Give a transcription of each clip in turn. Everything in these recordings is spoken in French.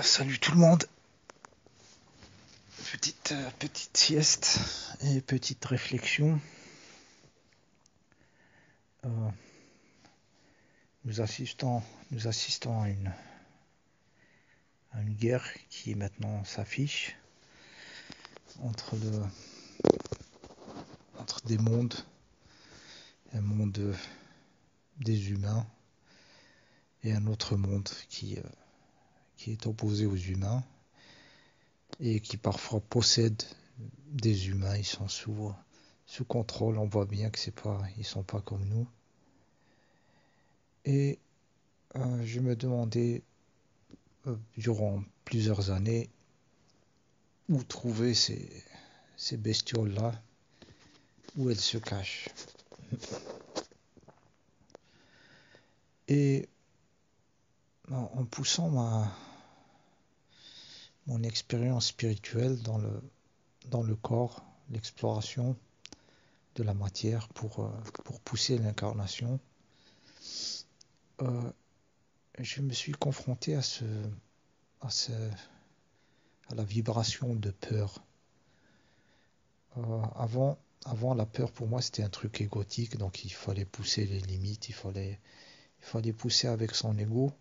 Salut tout le monde. Petite sieste et petite réflexion. Euh, nous assistons à une guerre qui maintenant s'affiche entre des mondes, un monde des humains et un autre monde qui est opposé aux humains et qui parfois possède des humains. Ils sont sous contrôle. On voit bien que ils sont pas comme nous. Et je me demandais durant plusieurs années où trouver ces bestioles-là, où elles se cachent. Et en poussant mon expérience spirituelle dans le corps, l'exploration de la matière pour pousser l'incarnation, euh, je me suis confronté à, ce, à la vibration de peur. Avant, la peur pour moi c'était un truc égotique, donc il fallait pousser les limites, il fallait pousser avec son ego,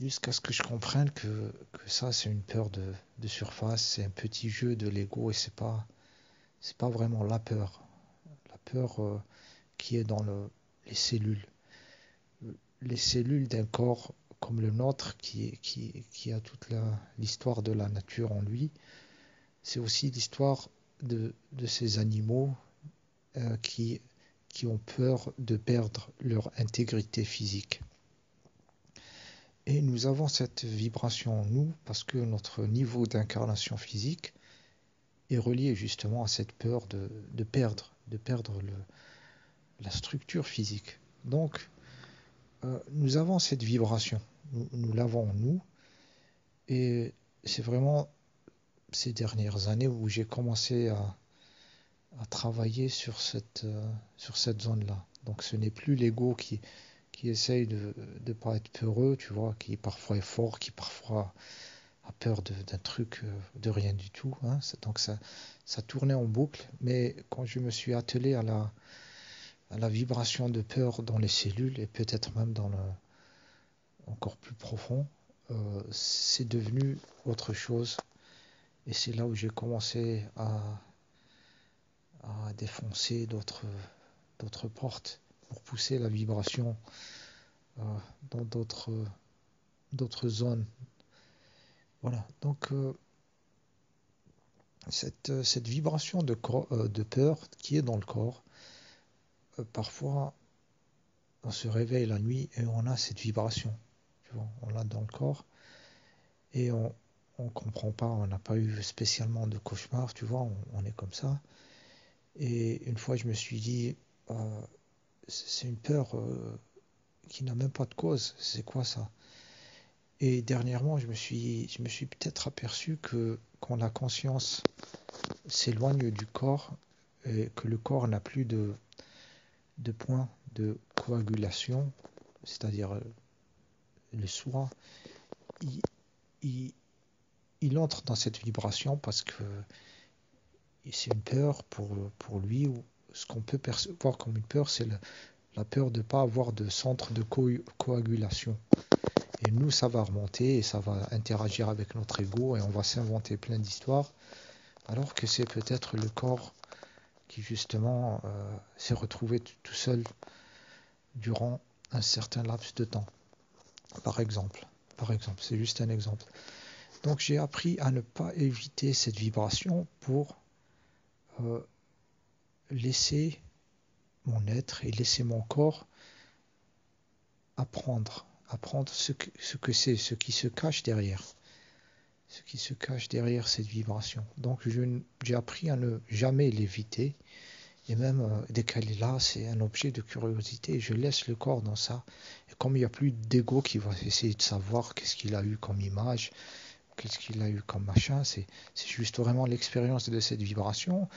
jusqu'à ce que je comprenne que ça c'est une peur de surface, c'est un petit jeu de l'ego et c'est pas vraiment la peur. La peur qui est dans les cellules. Les cellules d'un corps comme le nôtre qui a toute l'histoire de la nature en lui, c'est aussi l'histoire de ces animaux qui ont peur de perdre leur intégrité physique. Et nous avons cette vibration en nous parce que notre niveau d'incarnation physique est relié justement à cette peur de perdre la structure physique. Donc, nous avons cette vibration, nous l'avons en nous, et c'est vraiment ces dernières années où j'ai commencé à travailler sur cette zone-là. Donc ce n'est plus l'ego qui essaye de ne pas être peureux, tu vois, qui parfois est fort, qui parfois a peur d'un truc, de rien du tout. Hein. Donc ça tournait en boucle, mais quand je me suis attelé à la vibration de peur dans les cellules, et peut-être même encore plus profond, c'est devenu autre chose. Et c'est là où j'ai commencé à défoncer d'autres portes pour pousser la vibration euh, dans d'autres zones. Voilà, donc cette vibration de peur qui est dans le corps, parfois on se réveille la nuit et on a cette vibration, tu vois, on l'a dans le corps et on comprend pas, on n'a pas eu spécialement de cauchemar, tu vois, on est comme ça. Et une fois je me suis dit, c'est une peur qui n'a même pas de cause, c'est quoi ça? Et dernièrement, je me suis peut-être aperçu que quand la conscience s'éloigne du corps et que le corps n'a plus de point de coagulation, c'est-à-dire le soi, il, il- il entre dans cette vibration parce que c'est une peur pour lui, ou ce qu'on peut percevoir comme une peur, c'est la peur de ne pas avoir de centre de coagulation. Et nous, ça va remonter et ça va interagir avec notre ego et on va s'inventer plein d'histoires, alors que c'est peut-être le corps qui justement s'est retrouvé tout seul durant un certain laps de temps. Par exemple, c'est juste un exemple. Donc j'ai appris à ne pas éviter cette vibration pour euh, laisser mon être et laisser mon corps apprendre ce que c'est, ce qui se cache derrière. Ce qui se cache derrière cette vibration. Donc j'ai appris à ne jamais l'éviter. Et même dès qu'elle est là, c'est un objet de curiosité. Et je laisse le corps dans ça. Et comme il n'y a plus d'ego qui va essayer de savoir qu'est-ce qu'il a eu comme image, qu'est-ce qu'il a eu comme machin, c'est juste vraiment l'expérience de cette vibration.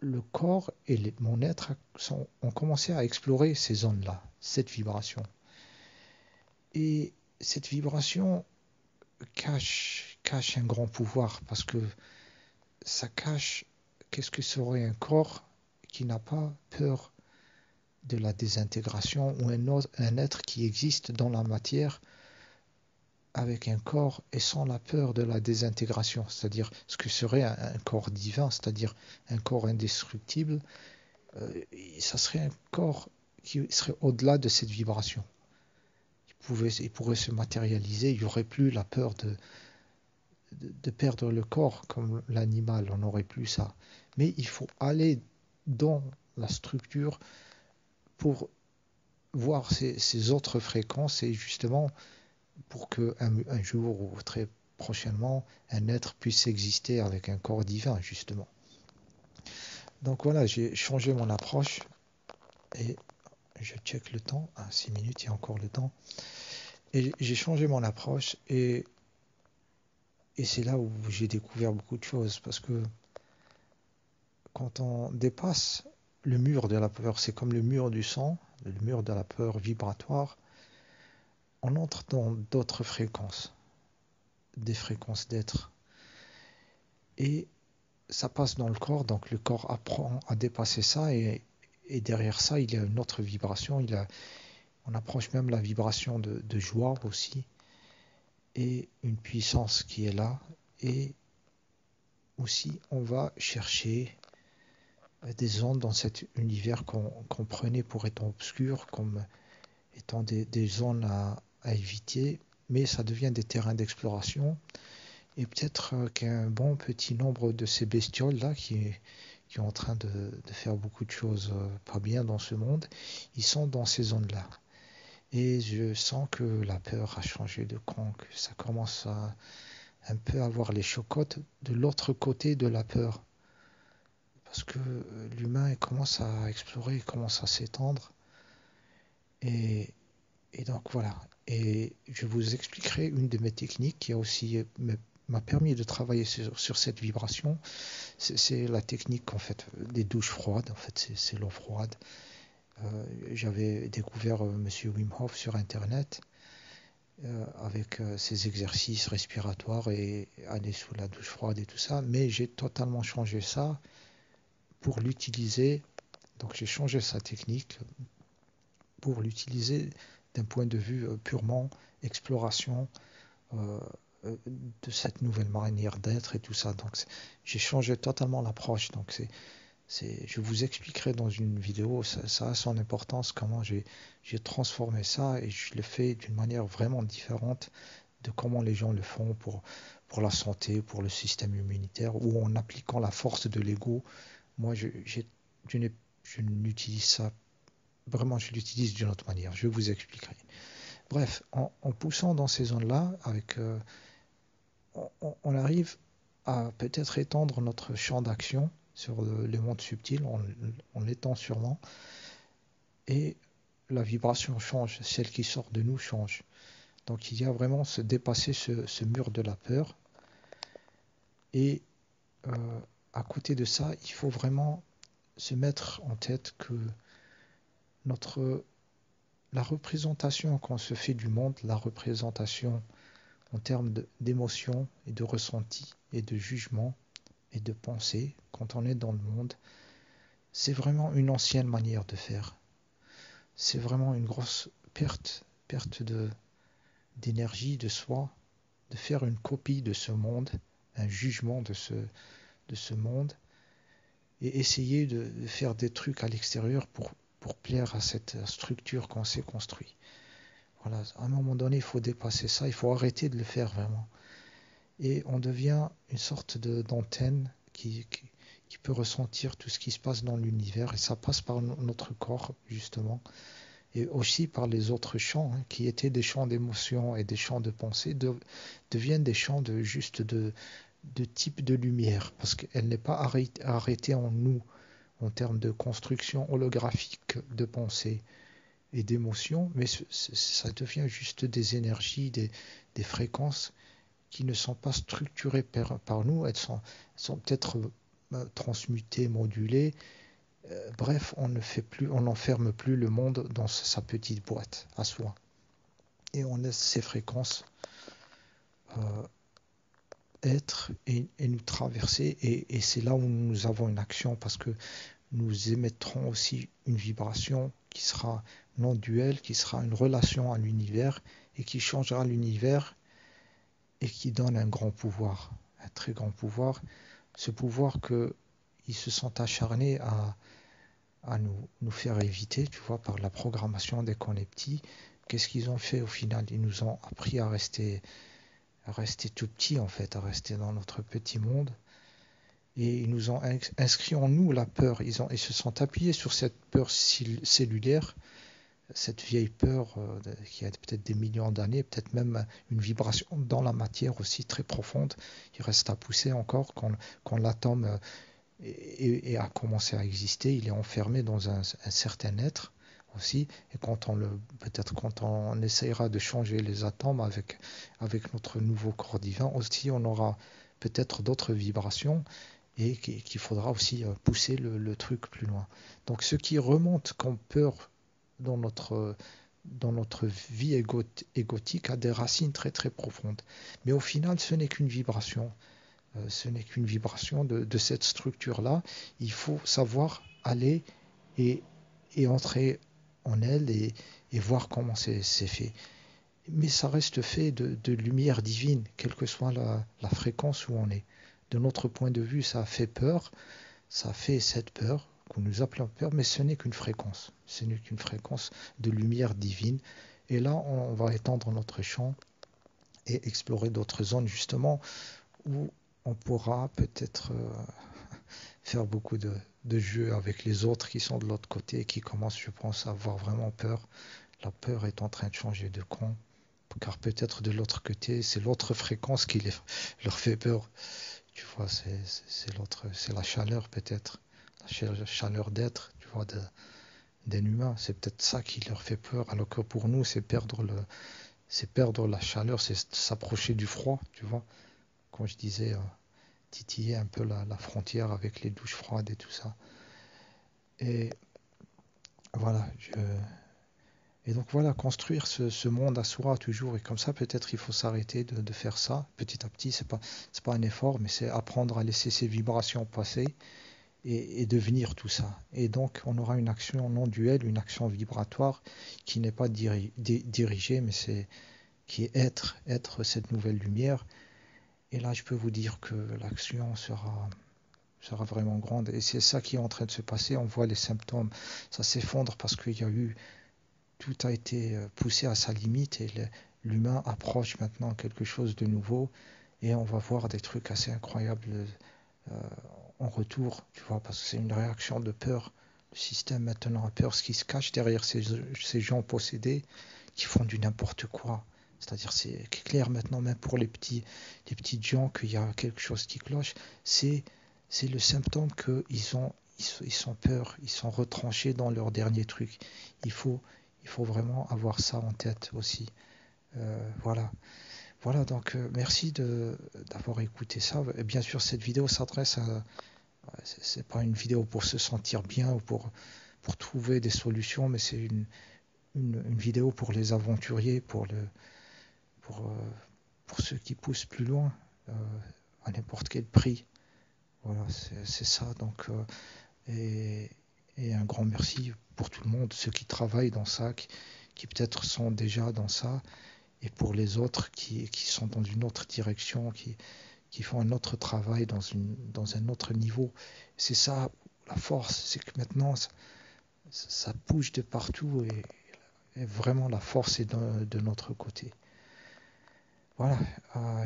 Le corps et mon être ont commencé à explorer ces zones-là, cette vibration. Et cette vibration, cache un grand pouvoir, parce que ça cache qu'est-ce que serait un corps qui n'a pas peur de la désintégration, ou un être qui existe dans la matière avec un corps et sans la peur de la désintégration, c'est-à-dire ce que serait un corps divin, c'est-à-dire un corps indestructible. Ça serait un corps qui serait au-delà de cette vibration. Il pourrait se matérialiser, il n'y aurait plus la peur de perdre le corps comme l'animal, on n'aurait plus ça. Mais il faut aller dans la structure pour voir ces autres fréquences, et justement pour qu'un jour ou très prochainement, un être puisse exister avec un corps divin, justement. Donc voilà, j'ai changé mon approche, et je check le temps, 6 minutes, il y a encore le temps. Et j'ai changé mon approche, et c'est là où j'ai découvert beaucoup de choses, parce que quand on dépasse le mur de la peur, c'est comme le mur du sang, le mur de la peur vibratoire, on entre dans d'autres fréquences, des fréquences d'être. Et ça passe dans le corps, donc le corps apprend à dépasser ça, et derrière ça, il y a une autre vibration, on approche même la vibration de joie aussi, et une puissance qui est là, et aussi on va chercher des ondes dans cet univers qu'on prenait pour étant obscur, comme étant des zones à éviter, mais ça devient des terrains d'exploration, et peut-être qu'un bon petit nombre de ces bestioles-là qui est en train de faire beaucoup de choses pas bien dans ce monde, ils sont dans ces zones-là. Et je sens que la peur a changé de camp, que ça commence à un peu avoir les chocottes de l'autre côté de la peur. Parce que l'humain il commence à explorer, il commence à s'étendre. Et, et donc voilà. Et je vous expliquerai une de mes techniques qui a aussi m'a permis de travailler sur cette vibration. C'est la technique en fait des douches froides. En fait, c'est l'eau froide. J'avais découvert Monsieur Wim Hof sur Internet avec ses exercices respiratoires et aller sous la douche froide et tout ça. Mais j'ai totalement changé ça pour l'utiliser. Donc j'ai changé sa technique pour l'utiliser d'un point de vue purement exploration euh, de cette nouvelle manière d'être et tout ça. Donc j'ai changé totalement l'approche. Donc je vous expliquerai dans une vidéo, ça a son importance, comment j'ai transformé ça, et je le fais d'une manière vraiment différente de comment les gens le font pour la santé, pour le système immunitaire, ou en appliquant la force de l'ego. Moi, je n'utilise ça, vraiment, je l'utilise d'une autre manière. Je vous expliquerai. Bref, en poussant dans ces zones-là, on arrive à peut-être étendre notre champ d'action sur les mondes subtils, on l'étend sûrement, et la vibration change, celle qui sort de nous change. Donc il y a vraiment se dépasser ce mur de la peur, et à côté de ça, il faut vraiment se mettre en tête que la représentation qu'on se fait du monde, la représentation en termes d'émotion et de ressenti et de jugement et de pensée quand on est dans le monde, c'est vraiment une ancienne manière de faire. C'est vraiment une grosse perte d'énergie de soi, de faire une copie de ce monde, un jugement de ce monde, et essayer de faire des trucs à l'extérieur pour plaire à cette structure qu'on s'est construite. Voilà, à un moment donné, il faut dépasser ça, il faut arrêter de le faire vraiment. Et on devient une sorte d'antenne qui peut ressentir tout ce qui se passe dans l'univers, et ça passe par notre corps, justement, et aussi par les autres champs, qui étaient des champs d'émotion et des champs de pensée, deviennent des champs de type de lumière, parce qu'elle n'est pas arrêtée en nous, en termes de construction holographique de pensée et d'émotion, mais ça devient juste des énergies, des fréquences qui ne sont pas structurées par nous, elles sont peut-être transmutées, modulées. Bref, on n'enferme plus le monde dans sa petite boîte à soi. Et on laisse ces fréquences être et nous traverser. Et c'est là où nous avons une action, parce que nous émettrons aussi une vibration qui sera non duelle, qui sera une relation à l'univers et qui changera l'univers et qui donne un grand pouvoir, un très grand pouvoir. Ce pouvoir qu'ils se sont acharnés à nous faire éviter, tu vois, par la programmation dès qu'on est petit. Qu'est-ce qu'ils ont fait au final? Ils nous ont appris à rester tout petit en fait, à rester dans notre petit monde. Et ils nous ont inscrit en nous la peur. Ils se sont appuyés sur cette peur cellulaire, cette vieille peur qui a peut-être des millions d'années, peut-être même une vibration dans la matière aussi très profonde. Il reste à pousser encore quand l'atome a commencé à exister. Il est enfermé dans un certain être aussi. Et peut-être quand on essayera de changer les atomes avec notre nouveau corps divin, aussi on aura peut-être d'autres vibrations et qu'il faudra aussi pousser le truc plus loin. Donc ce qui remonte comme peur dans notre vie égotique a des racines très très profondes. Mais au final, ce n'est qu'une vibration. Ce n'est qu'une vibration de cette structure-là. Il faut savoir aller et, et entrer en elle et voir comment c'est fait. Mais ça reste fait de lumière divine, quelle que soit la fréquence où on est. De notre point de vue, ça fait peur, ça fait cette peur que nous appelons peur, mais ce n'est qu'une fréquence. Ce n'est qu'une fréquence de lumière divine. Et là, on va étendre notre champ et explorer d'autres zones, justement, où on pourra peut-être faire beaucoup de jeux avec les autres qui sont de l'autre côté et qui commencent, je pense, à avoir vraiment peur. La peur est en train de changer de camp, car peut-être de l'autre côté, c'est l'autre fréquence qui leur fait peur. Tu vois, c'est la chaleur peut-être, la chaleur d'être, tu vois, d'un humain. C'est peut-être ça qui leur fait peur, alors que pour nous, c'est perdre la chaleur, c'est s'approcher du froid, tu vois. Quand je disais titiller un peu la frontière avec les douches froides et tout ça. Et voilà, et donc voilà, construire ce monde à soi toujours, et comme ça peut-être il faut s'arrêter de faire ça petit à petit. C'est pas un effort, mais c'est apprendre à laisser ces vibrations passer et devenir tout ça. Et donc on aura une action non duelle, une action vibratoire qui n'est pas dirigée, mais qui est être cette nouvelle lumière. Et là je peux vous dire que l'action sera vraiment grande. Et c'est ça qui est en train de se passer. On voit les symptômes, ça s'effondre parce qu'il y a eu, tout a été poussé à sa limite et l'humain approche maintenant quelque chose de nouveau et on va voir des trucs assez incroyables euh, en retour, tu vois, parce que c'est une réaction de peur. Le système maintenant a peur, ce qui se cache derrière ces gens possédés qui font du n'importe quoi. C'est-à-dire c'est clair maintenant, même pour les petites gens, qu'il y a quelque chose qui cloche. C'est le symptôme qu'ils sont peur, ils sont retranchés dans leur dernier truc. Il faut, il faut vraiment avoir ça en tête aussi. Voilà. Voilà, donc merci d'avoir écouté ça. Et bien sûr, cette vidéo s'adresse à... C'est pas une vidéo pour se sentir bien ou pour trouver des solutions, mais c'est une vidéo pour les aventuriers, pour, euh, pour ceux qui poussent plus loin, à n'importe quel prix. Voilà, c'est ça. Donc, et un grand merci pour tout le monde, ceux qui travaillent dans ça, qui peut-être sont déjà dans ça, et pour les autres qui sont dans une autre direction, qui font un autre travail dans un autre niveau. C'est ça la force, c'est que maintenant ça bouge de partout et vraiment la force est de notre côté. Voilà,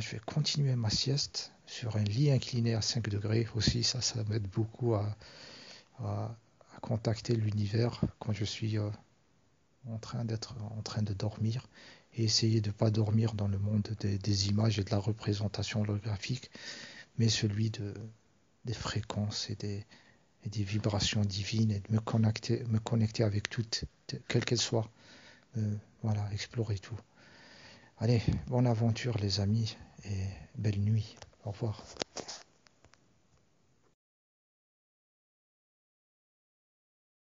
je vais continuer ma sieste sur un lit incliné à 5 degrés aussi, ça m'aide beaucoup à contacter l'univers quand je suis en train de dormir et essayer de ne pas dormir dans le monde des images et de la représentation holographique, mais celui des fréquences et des vibrations divines et de me connecter avec toutes, quelles qu'elles soient. Voilà, explorer tout. Allez, bonne aventure les amis et belle nuit. Au revoir.